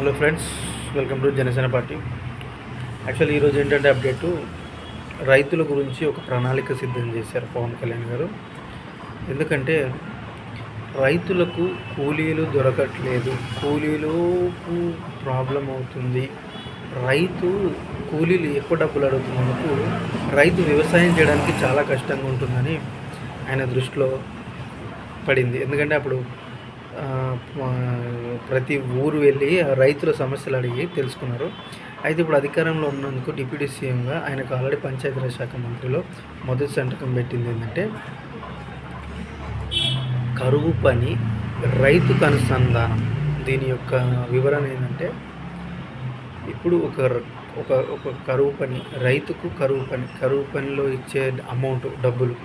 Hello friends, welcome to Janasena party. Actually ఈరోజు ఏంటంటే update, రైతుల గురించి ఒక ప్రణాళిక సిద్ధం చేశారు పవన్ కళ్యాణ్ గారు. ఎందుకంటే రైతులకు కూలీలు దొరకట్లేదు, కూలీలకు ప్రాబ్లం అవుతుంది. రైతు కూలీలు ఎక్కువ డబ్బులు అడుగుతున్నందుకు రైతు వ్యవసాయం చేయడానికి చాలా కష్టంగా ఉంటుందని ఆయన దృష్టిలో పడింది. ఎందుకంటే అప్పుడు ప్రతి ఊరు వెళ్ళి రైతుల సమస్యలు అడిగి తెలుసుకున్నారు. అయితే ఇప్పుడు అధికారంలో ఉన్నందుకు డిప్యూటీ సీఎంగా ఆయనకు ఆల్రెడీ పంచాయతీరాజ్ శాఖ మంత్రిలో మొదటి సంతకం పెట్టింది ఏంటంటే, కరువు పని రైతుకు అనుసంధానం. దీని యొక్క వివరణ ఏంటంటే, ఇప్పుడు ఒక కరువు పని రైతుకు కరువు పనిలో ఇచ్చే అమౌంట్ డబ్బులు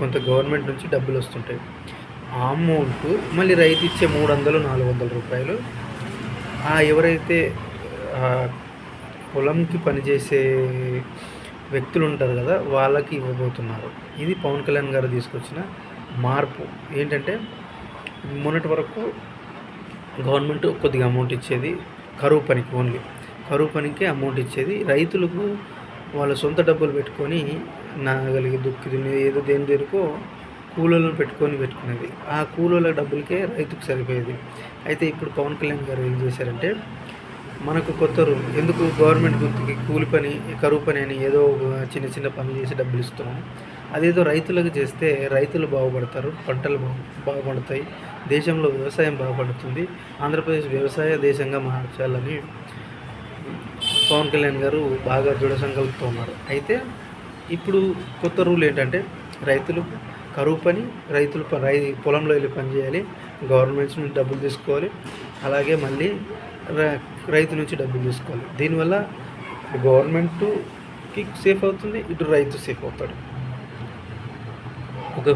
కొంత గవర్నమెంట్ నుంచి డబ్బులు వస్తుంటాయి. ఆ అమౌంట్ మళ్ళీ రైతు ఇచ్చే 300-400 రూపాయలు ఎవరైతే పొలంకి పనిచేసే వ్యక్తులు ఉంటారు కదా, వాళ్ళకి ఇవ్వబోతున్నారు. ఇది పవన్ కళ్యాణ్ గారు తీసుకొచ్చిన మార్పు. ఏంటంటే, మొన్నటి వరకు గవర్నమెంట్ కొద్దిగా అమౌంట్ ఇచ్చేది కరువు పనికి, ఓన్లీ కరువు పనికే అమౌంట్ ఇచ్చేది. రైతులకు వాళ్ళ సొంత డబ్బులు పెట్టుకొని నాగలిగి దుక్కి ఏదో దేనికో కూలీలను పెట్టుకునేది. ఆ కూలీల డబ్బులకే రైతుకు సరిపోయేది. అయితే ఇప్పుడు పవన్ కళ్యాణ్ గారు ఏం చేశారంటే, మనకు కొత్త రూల్ ఎందుకు, గవర్నమెంట్ గుర్తుకి కూలి పని కరువు పని అని ఏదో చిన్న పనులు చేసి డబ్బులు ఇస్తున్నాం. అదేదో రైతులకు చేస్తే రైతులు బాగుపడతారు, పంటలు బాగుపడతాయి, దేశంలో వ్యవసాయం బాగుపడుతుంది, ఆంధ్రప్రదేశ్ వ్యవసాయ దేశంగా మార్చాలని పవన్ కళ్యాణ్ గారు బాగా దృఢ సంకల్పంతో ఉన్నారు. అయితే ఇప్పుడు కొత్త రూల్ ఏంటంటే, రైతులు పొలంలో వెళ్ళి పని చేయాలి, గవర్నమెంట్స్ నుంచి డబ్బులు తీసుకోవాలి, అలాగే మళ్ళీ రైతు నుంచి డబ్బులు తీసుకోవాలి. దీనివల్ల గవర్నమెంట్కి సేఫ్ అవుతుంది, ఇటు రైతు సేఫ్ అవుతాడు. ఒక